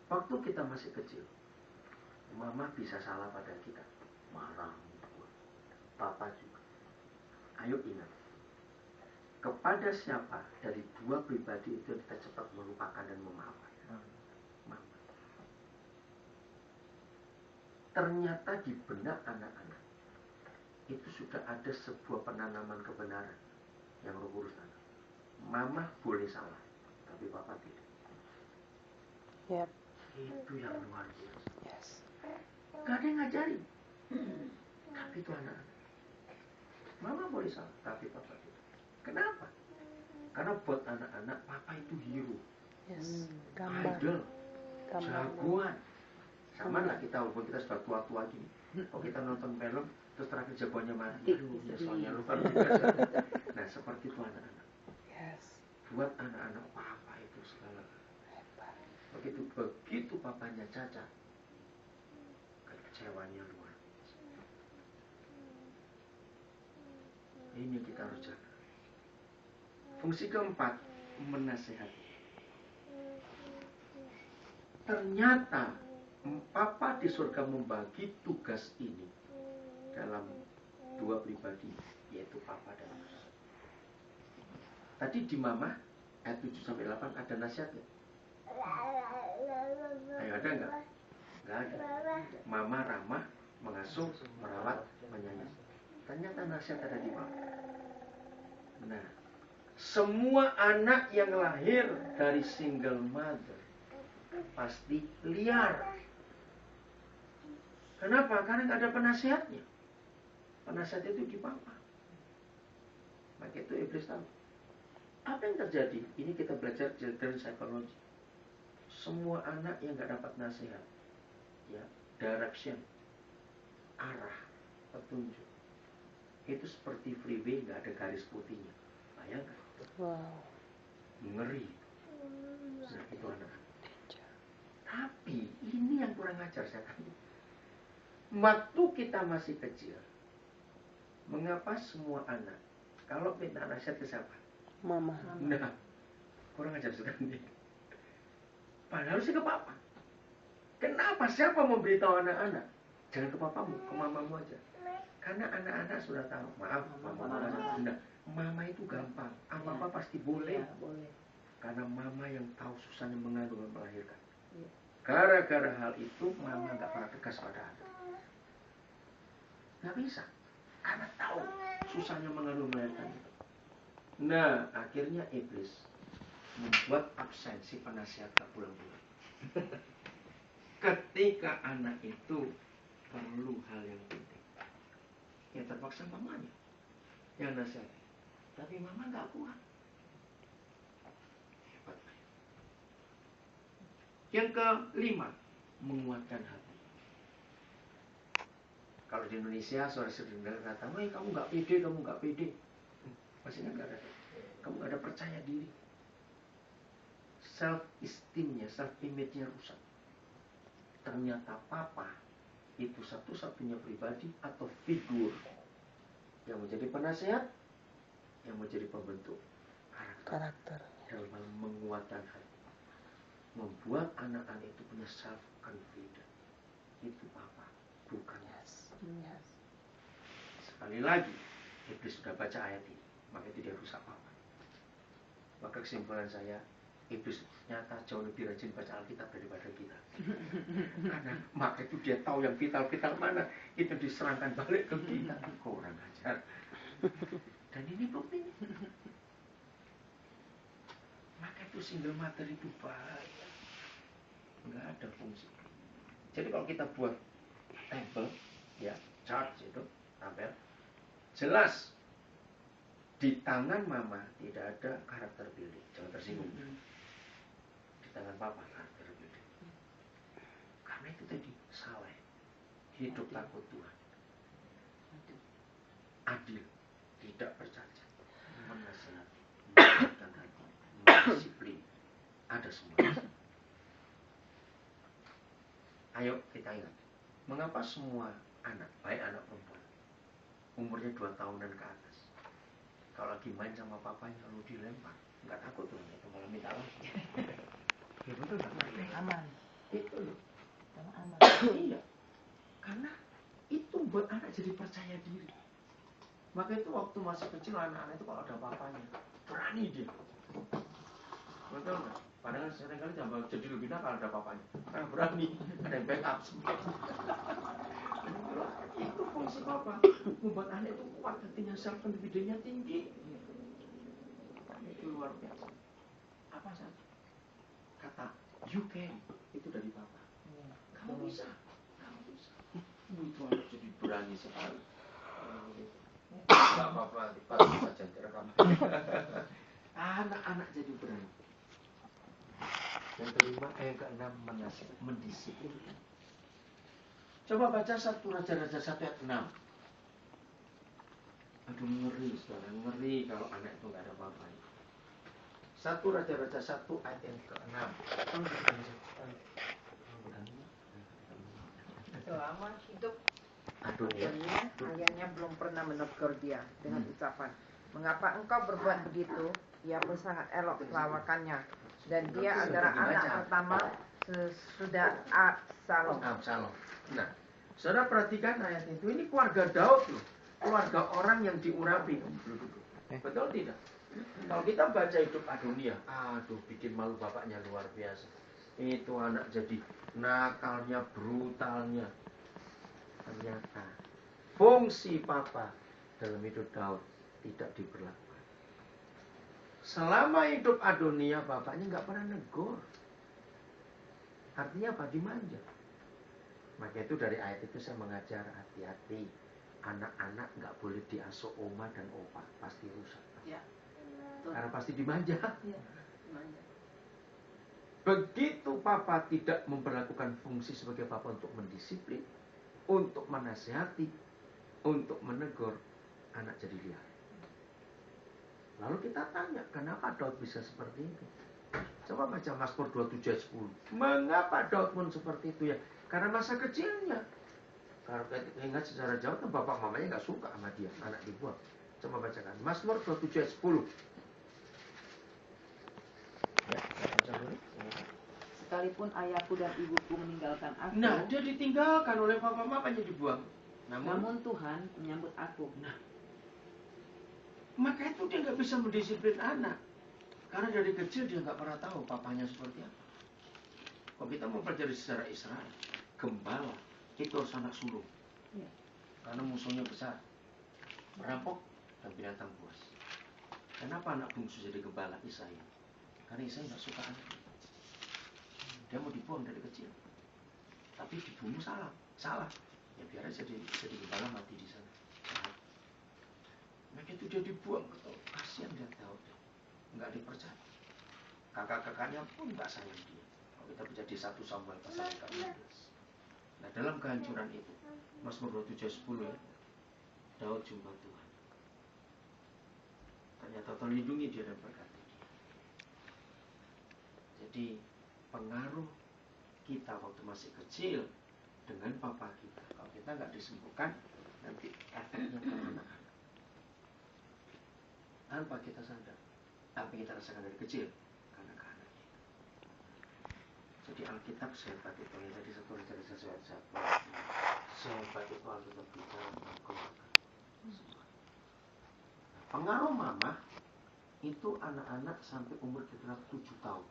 Waktu kita masih kecil, mama bisa salah pada kita, marah, papa juga. Ayo ingat, kepada siapa dari 2 pribadi itu kita cepat melupakan dan memaafkan? Mama. Ternyata di benak anak-anak itu sudah ada sebuah penanaman kebenaran yang Roh Kudus tanam. Mama boleh salah, tapi papa tidak. Yep. Itu yang luar biasa. Yes. Gak ada yang ngajarin. Tapi itu anak-anak. Mama boleh salah, tapi papa tidak. Kenapa? Karena buat anak-anak, papa itu hero. Yes. Gambar. Idol. Jagoan. Sama lah kita, walaupun kita sudah tua-tua gini. Kalau kita nonton film, terus terakhir jagoannya mati. Ya soalnya lupa biasa. Nah, seperti itu anak-anak. Yes. Buat anak-anak papa itu segala. Begitu papanya cacat, kecewanya luar biasa. Ini kita harus jaga. Fungsi keempat, menasehati. Ternyata papa di surga membagi tugas ini dalam 2 pribadi, yaitu papa dan mama. Tadi di mama ayat 7-8 ada nasihatnya. Ayo, ada nggak? Nggak ada. Mama ramah, mengasuh, merawat, menyayangi. Ternyata nasihat ada di mama. Nah, semua anak yang lahir dari single mother pasti liar. Kenapa? Karena nggak ada penasihatnya. Penasihat itu di papa. Maka itu iblis tahu. Apa yang terjadi? Ini kita belajar children psychology. Semua anak yang nggak dapat nasihat, ya, direction, arah, petunjuk, itu seperti freeway nggak ada garis putihnya. Bayangkan. Wow. Ngeri. Nah, itu anak. Tapi ini yang kurang ajar saya katakan. Waktu kita masih kecil, mengapa semua anak kalau minta nasihat ke siapa? Mama. Nah, kurang ajar sekali. Padahal harusnya ke papa. Kenapa? Siapa memberitahu anak-anak? Jangan ke papamu, ke mamamu aja. Karena anak-anak sudah tahu. Maaf, mama. Nah, mama itu gampang. Apa-apa pasti boleh. Ya, boleh. Karena mama yang tahu susahnya mengandung dan melahirkan. Gara-gara hal itu, mama nggak pernah tegas pada anak. Nggak bisa. Karena tahu susahnya mengandung dan melahirkan. Nah, akhirnya iblis membuat absensi penasihat tak bulan-bulan. ketika anak itu perlu hal yang penting, ya terpaksa mamanya yang nasihat. Tapi mama nggak kuat. Hebat. Yang kelima, menguatkan hati. Kalau di Indonesia, saudara-saudara kata, kamu nggak pede, kamu nggak pede. Maksudnya nggak ada. Kamu nggak ada percaya diri. Self esteemnya, self image-nya rusak. Ternyata papa itu satu-satunya pribadi atau figur yang menjadi penasehat, yang menjadi pembentuk karakter dalam menguatkan hati, membuat anak-anak itu punya self confidence. Itu papa, bukan Yes. Sekali lagi, iblis sudah baca ayat ini, maka itu dia rusak papa. Maka kesimpulan saya, iblis nyata jauh lebih rajin baca Alkitab daripada kita. Karena maka itu dia tahu yang vital-vital mana, itu diserahkan balik ke kita. Kurang ajar. Dan ini buktinya. Maka itu single mother itu bahaya. Enggak ada fungsi. Jadi kalau kita buat table, ya, chart itu, tabel, jelas di tangan mama tidak ada karakter building. Jangan tersinggung. Di tangan papa karakter building. Karena itu tadi salah. Hidup takut Tuhan. Adil, tidak bercacat, menasihati, menguatkan hati, mendisiplin, ada semua. Ayo kita ingat, mengapa semua anak, baik anak perempuan, umurnya 2 tahunan ke atas, kalau lagi main sama papanya lalu dilempar, nggak takut tuh, itu malah minta lagi. Ya betul nggak? Aman. Itu loh. Karena aman. Iya, karena itu buat anak jadi percaya diri. Maka itu waktu masih kecil anak-anak itu kalau ada papanya berani dia. Betul nggak? Padahal seringkali jadi lebih nakal ada papanya. Karena berani, ada yang backup semua. Itu fungsi papa, membuat anak itu kuat, hatinya self confidence-nya tinggi. Itu luar biasa. Apa saja? Kata you can itu dari papa. Kamu bisa, kamu bisa. Itu anak jadi berani sekali. Gak apa-apa, dipasang saja direkam. Anak-anak jadi berani. Yang kelima, yang keenam, mendisiplin. Coba baca 1 Raja-Raja 1 ayat 6. Aduh ngeri, saudara, ngeri kalau anak itu gak ada apa-apanya. 1 Raja-Raja 1 ayat yang ke-6. Selama hidup Aduh ya. ayahnya belum pernah menegur dia dengan ucapan, mengapa engkau berbuat begitu? Ia pun sangat elok pelawakannya, dan dia adalah anak pertama sesudah Absalom. Nah, saudara perhatikan ayat itu. Ini keluarga Daud loh, keluarga orang yang diurapi. Betul tidak? Kalau kita baca hidup Adonia, aduh bikin malu bapaknya luar biasa. Itu anak jadi nakalnya, brutalnya. Ternyata fungsi papa dalam hidup Daud tidak diberlakukan. Selama hidup Adonia, bapaknya nggak pernah negur. Artinya apa? Dimanja. Maka itu dari ayat itu saya mengajar hati-hati. Anak-anak nggak boleh diasuh oma dan opa, pasti rusak. Ya. Karena pasti dimanja. Ya, dimanja. Begitu papa tidak memperlakukan fungsi sebagai papa untuk mendisiplin, untuk menasihati, untuk menegur, anak jadi liar. Lalu kita tanya, kenapa Daud bisa seperti itu? Coba baca Mazmur 27 ayat 10. Mengapa Daud pun seperti itu ya? Karena masa kecilnya. Kalau kita ingat secara jauh, bapak mamanya nggak suka sama dia, anak dibuang. Coba bacakan Mazmur 27 ayat 10. Ya, baca dulu. Sekalipun ayahku dan ibuku meninggalkan aku, Nah, dia ditinggalkan oleh papa mamanya dibuang. namun Tuhan menyambut aku. Nah, maka itu dia nggak bisa mendisiplin anak. Karena dari kecil dia nggak pernah tahu papanya seperti apa. Kalau kita mempelajari secara Israel, gembala itu harus anak sulung. Ya. Karena musuhnya besar, merampok dan binatang buas. Kenapa anak bungsu jadi gembala? Isai. Karena Isai nggak suka anaknya. Dia mau dibuang dari kecil. tapi dibunuh salah. Ya biar aja jadi gembala mati di sana. Maka itu dia dibuang, kasihan dia Daud, nggak dipercaya. Kakak-kakaknya pun nggak sayang dia. Kalau kita baca di 1 Samuel pasal 15. Nah dalam kehancuran itu, Mazmur 27:10 ya, Daud jumpa Tuhan. Ternyata Tuhan lindungi dia dan berkati dia. Jadi pengaruh kita waktu masih kecil dengan papa kita, kalau kita nggak disembuhkan, nanti efeknya ke anak-anak. Tanpa kita sadar, apa yang kita rasakan dari kecil karena ke anak kita. Jadi Alkitab sehebat itu, yang tadi satu cerita sehebat itu Alkitab bicara tentang keluarga. Pengaruh mama itu anak-anak sampai umur kira 7 tahun.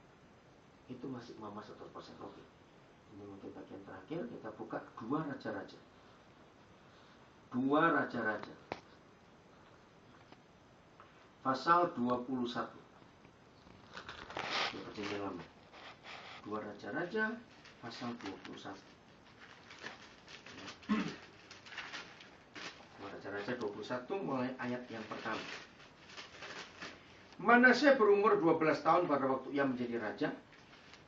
Itu masih mama 100% oke. Ini mungkin bagian terakhir, kita buka 2 Raja-Raja. 2 Raja-Raja. Pasal 21. Ini perjanjian lama. 2 Raja-Raja pasal 21. 2 Raja-Raja 21 mulai ayat yang pertama. Manasye berumur 12 tahun pada waktu ia menjadi raja,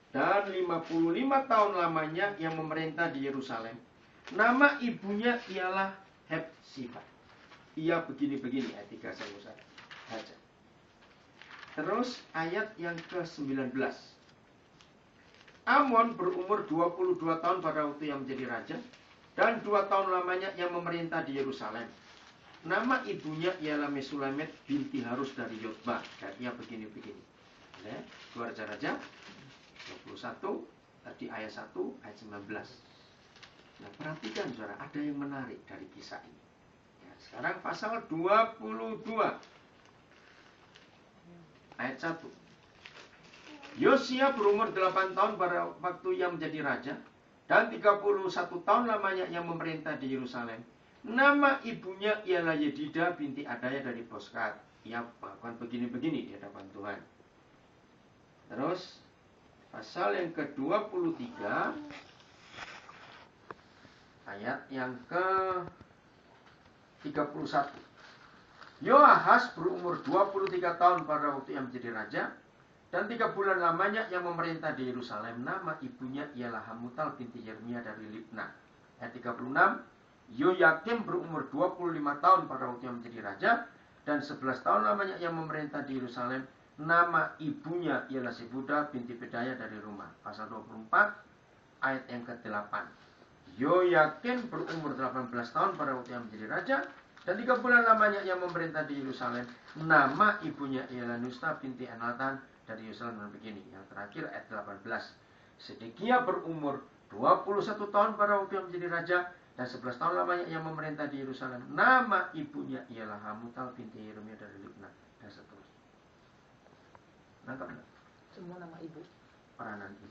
dan 55 tahun lamanya yang memerintah di Yerusalem. Nama ibunya ialah Hepzibah. Ia begini-begini, ayat 3 saya baca. Terus ayat yang ke-19. Amon berumur 22 tahun pada waktu yang menjadi raja, dan 2 tahun lamanya yang memerintah di Yerusalem. Nama ibunya ialah Mesulamet binti Harus dari Yotba, dan ia begini-begini. 2 Raja-Raja 21, tadi ayat 1, ayat 19. Nah perhatikan saudara, ada yang menarik dari kisah ini. Ya, sekarang pasal 22 ayat 1. Yosia berumur 8 tahun pada waktu ia menjadi raja, dan 31 tahun lamanya yang memerintah di Yerusalem. Nama ibunya ialah Yedida binti Adaya dari Boskat. Ia melakukan begini-begini di hadapan Tuhan. Terus pasal yang ke-23 ayat yang ke-31. Yoahas berumur 23 tahun pada waktu yang menjadi raja, dan 3 bulan lamanya yang memerintah di Yerusalem. Nama ibunya ialah Hamutal binti Yeremia dari Libna. Ayat 36. Yoyakim berumur 25 tahun pada waktu yang menjadi raja, dan 11 tahun lamanya yang memerintah di Yerusalem. Nama ibunya ialah Sebuda binti Pedaya dari Rumah. Pasal 24 ayat yang ke-8. Yoyakim berumur 18 tahun pada waktu yang menjadi raja, dan 3 bulan lamanya yang memerintah di Yerusalem. Nama ibunya ialah Nusta binti Enlatan dari Yerusalem. Dan begini, yang terakhir ayat 18. Sedekia berumur 21 tahun pada waktu yang menjadi raja, dan 11 tahun lamanya yang memerintah di Yerusalem. Nama ibunya ialah Hamutal binti Yeremia dari Libna, dan seterusnya. Nangkap enggak? Semua nama ibu. Peranan ibu.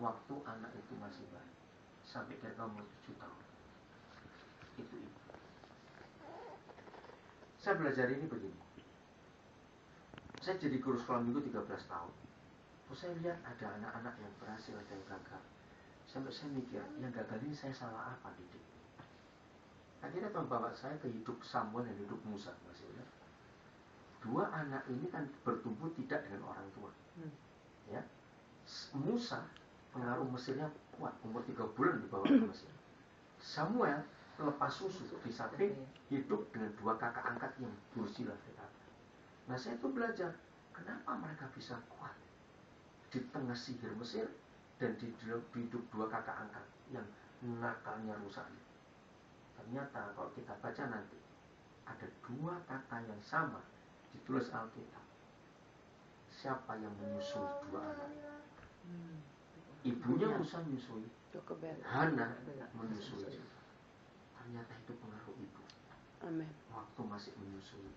Waktu anak itu masih bayi, sampai dia umur 7 tahun. Itu ibu. Saya belajar ini begini. Saya jadi guru sekolah minggu 13 tahun. Terus saya lihat ada anak-anak yang berhasil, ada yang gagal. Sampai saya mikir, yang gagal ini saya salah apa didik? Akhirnya membawa saya ke hidup Samuel dan hidup Musa. Masih ingat? 2 anak ini kan bertumbuh tidak dengan orang tua. Ya, Musa pengaruh Mesirnya kuat, umur 3 bulan dibawa ke Mesir. Samuel lepas susu di samping hidup dengan 2 kakak angkat yang berusia dikata. Nah saya itu belajar kenapa mereka bisa kuat di tengah sihir Mesir dan di hidup 2 kakak angkat yang nakalnya rusak. Ternyata kalau kita baca nanti ada 2 kata yang sama ditulis Alkitab. Siapa yang menyusui 2 anak? Ibunya Musa menyusui, Hana menyusui. Ternyata itu pengaruh ibu. Amin. Waktu masih menyusui,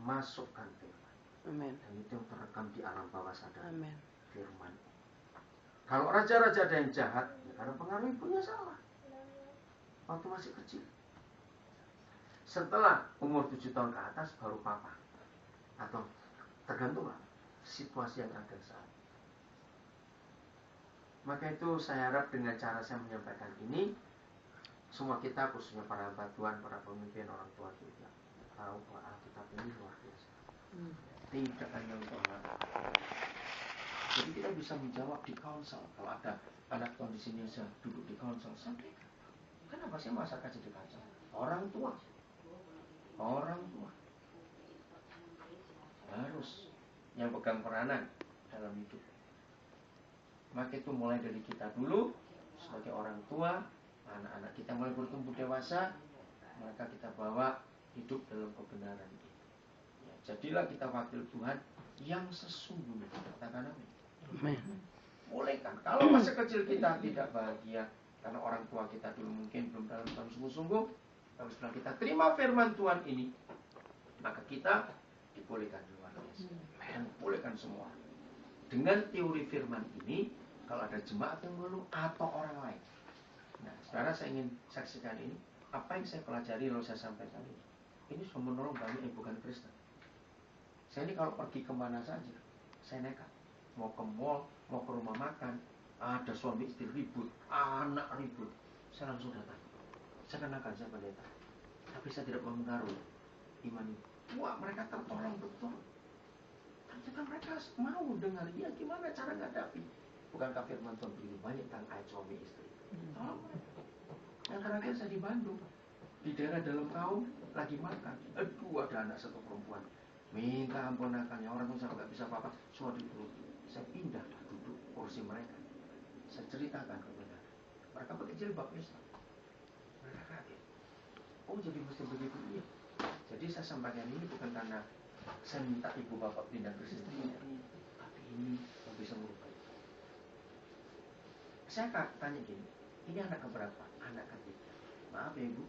masukkan firman. Amin. Dan itu yang terekam di alam bawah sadar. Amin. Firman. Kalau raja-raja ada yang jahat, ya karena pengaruh ibunya salah. Waktu masih kecil. Setelah umur 7 tahun ke atas baru papa. Atau tergantung situasi yang ada saat. Maka itu saya harap dengan cara saya menyampaikan ini, semua kita khususnya para hamba Tuhan, para pemimpin, orang tua juga tahu bahwa Alkitab ini luar biasa. Tidak hanya untuk anak. Jadi kita bisa menjawab di konsel. Kalau ada anak Tuhan di sini yang duduk di konsel, sampaikan. Kenapa sih masyarakat jadi kacau? Orang tua harus yang pegang peranan dalam hidup. Maka itu mulai dari kita dulu sebagai orang tua, anak-anak kita mulai bertumbuh dewasa, maka kita bawa hidup dalam kebenaran ini. Ya, jadilah kita wakil Tuhan yang sesungguhnya. Katakan amin. Boleh kan? Kalau masa kecil kita tidak bahagia karena orang tua kita dulu mungkin belum dalam Tuhan sungguh-sungguh, tapi setelah kita terima firman Tuhan ini, maka kita dibolehkan luar biasa. Dan bolehkan semua. Dengan teori firman ini, kalau ada jemaat yang mengeluh atau orang lain. Nah, saudara, saya ingin saksikan ini. Apa yang saya pelajari lalu saya sampaikan ini. Ini sudah menolong banyak yang bukan Kristen. Saya ini kalau pergi kemana saja, saya nekat. Mau ke mall, mau ke rumah makan, ada suami istri ribut, anak ribut, saya langsung datang. Saya kenakan saya pendeta. Tapi saya tidak mempengaruhi iman ini. Wah, mereka tertolong betul. Ternyata mereka mau dengar, ya gimana cara ngadapi. Bukankah firman Tuhan begitu banyak tentang ayat suami istri. Tolong mereka. Yang terakhir saya di Bandung, di daerah dalam kaum lagi makan. Aduh, ada anak satu perempuan minta ampunakannya, orang tuh sampai nggak bisa apa-apa. Suatu itu saya pindah duduk kursi mereka. Saya ceritakan kepada mereka pakai jilbab Islam. Mereka kaget. Oh, jadi mesti begitu, iya. Jadi saya sampaikan ini bukan karena saya minta ibu bapak pindah Kristen, tapi ini yang bisa merubah. Saya tanya gini, ini anak keberapa? Anak ketiga. Maaf ya ibu,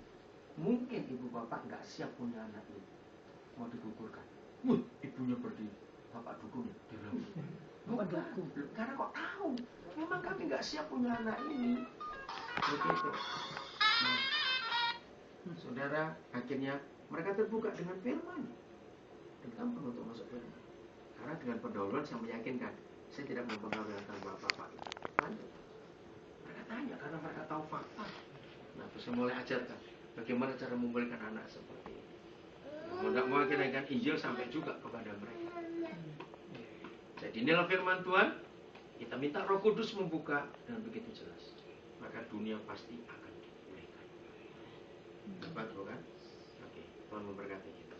mungkin ibu bapak nggak siap punya anak ini, mau digugurkan. Ibunya berdiri, bapak dukung ya? Bukan, karena kok tahu, memang kami nggak siap punya anak ini. Begitu. Nah, saudara, akhirnya mereka terbuka dengan firman dan gampang untuk masuk firman. Karena dengan pendahuluan saya meyakinkan, saya tidak mempengaruhi tentang bapak-bapak itu. Mereka tanya karena mereka tahu fakta. Nah, terus saya mulai ajarkan bagaimana cara memulihkan anak seperti ini. Tidak mau akhirnya Injil sampai juga kepada mereka. Jadi inilah firman Tuhan. Kita minta Roh Kudus membuka dengan begitu jelas. Maka dunia pasti akan dipulihkan. Dapat bukan? Oke, Tuhan memberkati kita.